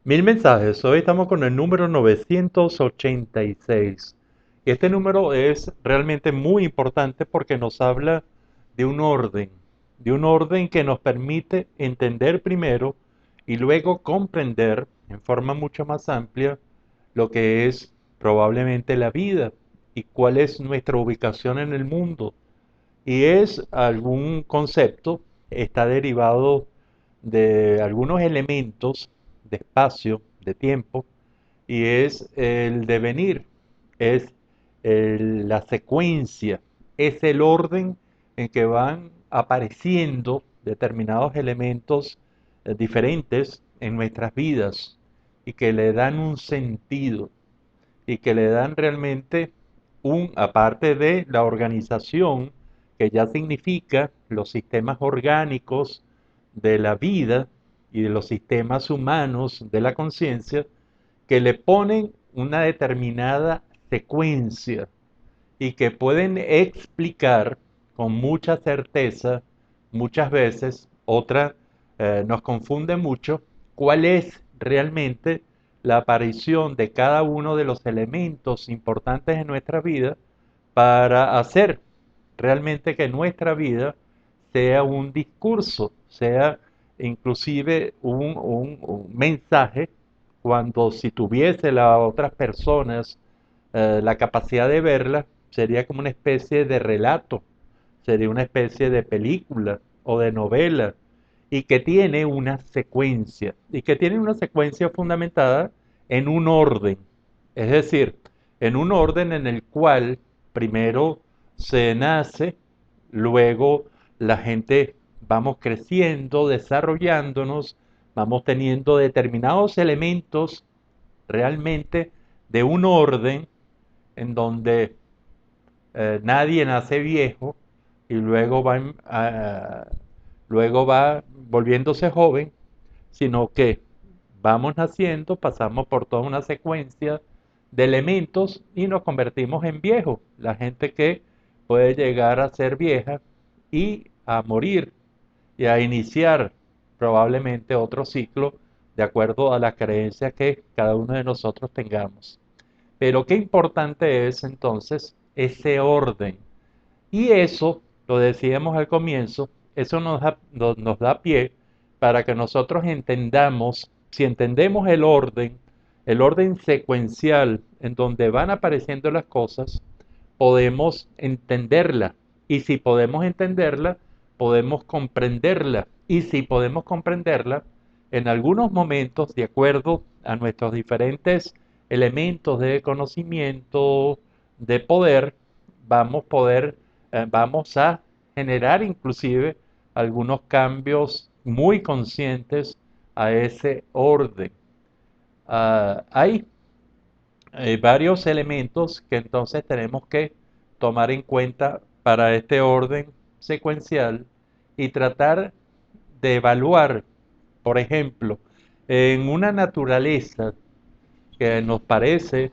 Mil mensajes. Hoy estamos con el número 986. Y este número es realmente muy importante porque nos habla de un orden que nos permite entender primero y luego comprender en forma mucho más amplia lo que es probablemente la vida y cuál es nuestra ubicación en el mundo. Y es algún concepto, está derivado de algunos elementos de espacio, de tiempo, y es el devenir, es la secuencia, es el orden en que van apareciendo determinados elementos diferentes en nuestras vidas y que le dan un sentido y que le dan realmente aparte de la organización, que ya significa los sistemas orgánicos de la vida y de los sistemas humanos de la conciencia, que le ponen una determinada secuencia y que pueden explicar con mucha certeza, muchas veces, otra nos confunde mucho, cuál es realmente la aparición de cada uno de los elementos importantes en nuestra vida para hacer realmente que nuestra vida sea un discurso, sea inclusive un mensaje, cuando si tuviese las otras personas la capacidad de verla, sería como una especie de relato, sería una especie de película o de novela, y que tiene una secuencia, y que tiene una secuencia fundamentada en un orden, es decir, en un orden en el cual primero se nace, luego la gente vamos creciendo, desarrollándonos, vamos teniendo determinados elementos realmente de un orden en donde nadie nace viejo y luego va volviéndose joven, sino que vamos naciendo, pasamos por toda una secuencia de elementos y nos convertimos en viejos. La gente que puede llegar a ser vieja y a morir y a iniciar probablemente otro ciclo de acuerdo a las creencias que cada uno de nosotros tengamos. Pero qué importante es entonces ese orden. Y eso, lo decíamos al comienzo, eso nos da pie para que nosotros entendamos, si entendemos el orden secuencial en donde van apareciendo las cosas, podemos entenderla. Y si podemos entenderla, podemos comprenderla. Y si podemos comprenderla, en algunos momentos, de acuerdo a nuestros diferentes elementos de conocimiento, de poder, vamos a generar inclusive algunos cambios muy conscientes a ese orden. Hay varios elementos que entonces tenemos que tomar en cuenta para este orden secuencial y tratar de evaluar, por ejemplo, en una naturaleza que nos parece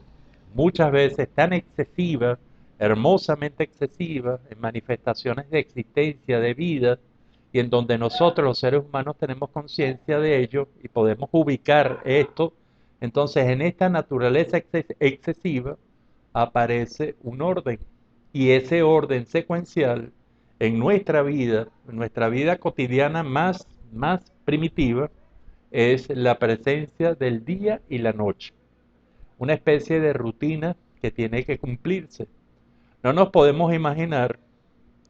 muchas veces tan excesiva, hermosamente excesiva, en manifestaciones de existencia, de vida, y en donde nosotros los seres humanos tenemos conciencia de ello y podemos ubicar esto, entonces en esta naturaleza excesiva aparece un orden. Y ese orden secuencial en nuestra vida cotidiana más primitiva, es la presencia del día y la noche, una especie de rutina que tiene que cumplirse. No nos podemos imaginar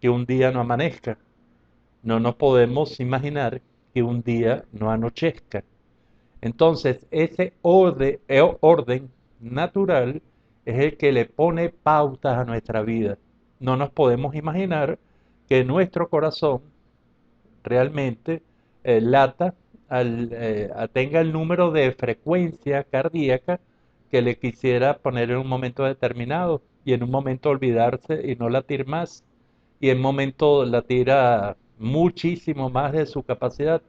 que un día no amanezca, no nos podemos imaginar que un día no anochezca. Entonces, ese orden natural es el que le pone pautas a nuestra vida. No nos podemos imaginar que nuestro corazón realmente lata, tenga el número de frecuencia cardíaca que le quisiera poner en un momento determinado y en un momento olvidarse y no latir más y en un momento latir muchísimo más de su capacidad.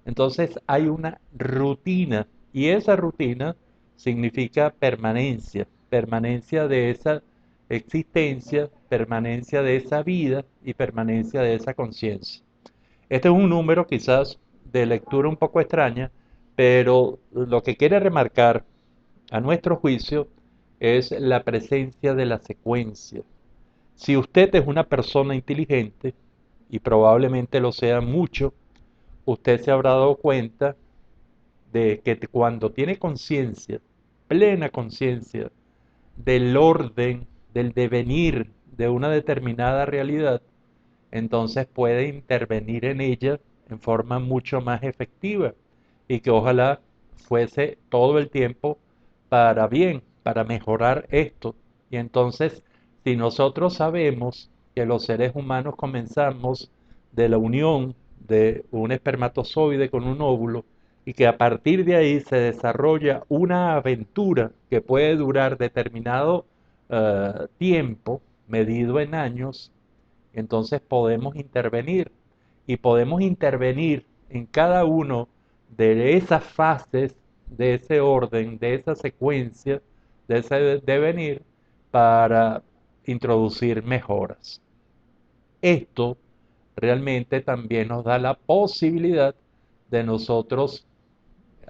Entonces hay una rutina y esa rutina significa permanencia, permanencia de esa existencia, permanencia de esa vida y permanencia de esa conciencia. Este es un número quizás de lectura un poco extraña, Pero lo que quiere remarcar, a nuestro juicio, es la presencia de la secuencia. Si usted es una persona inteligente, y probablemente lo sea mucho, usted se habrá dado cuenta de que cuando tiene conciencia, plena conciencia, del orden, del devenir de una determinada realidad, entonces puede intervenir en ella en forma mucho más efectiva y que ojalá fuese todo el tiempo para bien, para mejorar esto. Y entonces, si nosotros sabemos que los seres humanos comenzamos de la unión de un espermatozoide con un óvulo y que a partir de ahí se desarrolla una aventura que puede durar determinado tiempo, medido en años, entonces podemos intervenir y podemos intervenir en cada uno de esas fases, de ese orden, de esa secuencia, de ese devenir para introducir mejoras. Esto realmente también nos da la posibilidad de nosotros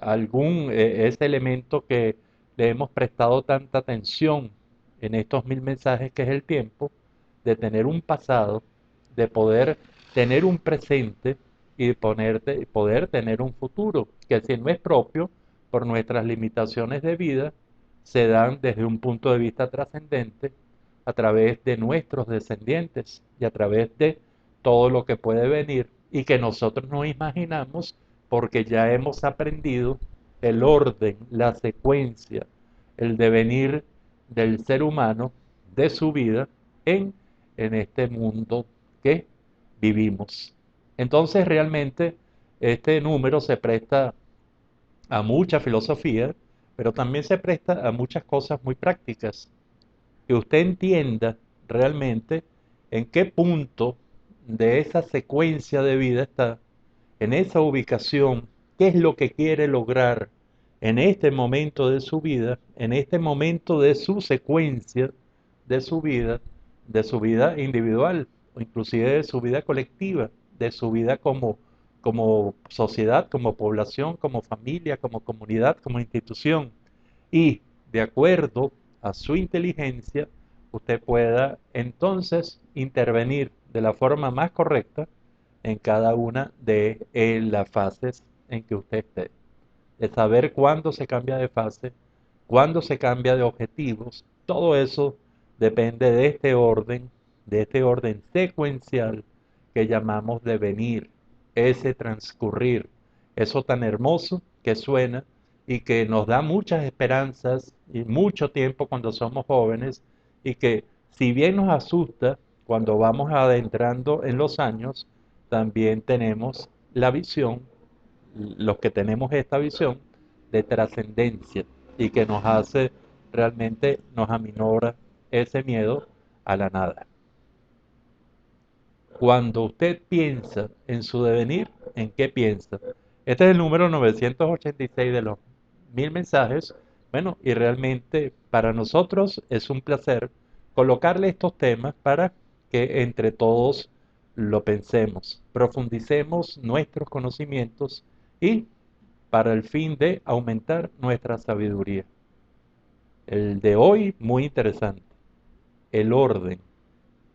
ese elemento que le hemos prestado tanta atención en estos 1000 mensajes que es el tiempo, de tener un pasado, de poder tener un presente y de poder tener un futuro, que si no es propio, por nuestras limitaciones de vida, se dan desde un punto de vista trascendente a través de nuestros descendientes y a través de todo lo que puede venir y que nosotros no imaginamos porque ya hemos aprendido el orden, la secuencia, el devenir del ser humano, de su vida en este mundo que vivimos. Entonces realmente este número se presta a mucha filosofía, pero también se presta a muchas cosas muy prácticas. Que usted entienda realmente en qué punto de esa secuencia de vida está, en esa ubicación, qué es lo que quiere lograr en este momento de su vida, en este momento de su secuencia de su vida individual o inclusive de su vida colectiva, de su vida como sociedad, como población, como familia, como comunidad, como institución. Y de acuerdo a su inteligencia, usted pueda entonces intervenir de la forma más correcta en cada una de las fases en que usted esté. De saber cuándo se cambia de fase, cuándo se cambia de objetivos, todo eso depende de este orden secuencial que llamamos devenir, ese transcurrir, eso tan hermoso que suena y que nos da muchas esperanzas y mucho tiempo cuando somos jóvenes y que si bien nos asusta cuando vamos adentrando en los años, también tenemos la visión, los que tenemos esta visión de trascendencia y que nos hace realmente, nos aminora ese miedo a la nada. Cuando usted piensa en su devenir, ¿en qué piensa? Este es el número 986 de los 1000 mensajes. Bueno, y realmente para nosotros es un placer colocarle estos temas para que entre todos lo pensemos, profundicemos nuestros conocimientos y para el fin de aumentar nuestra sabiduría. El de hoy, muy interesante. El orden,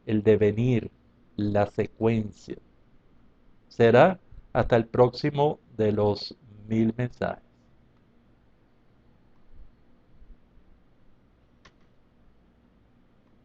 el devenir, la secuencia. Será hasta el próximo de los 1000 mensajes.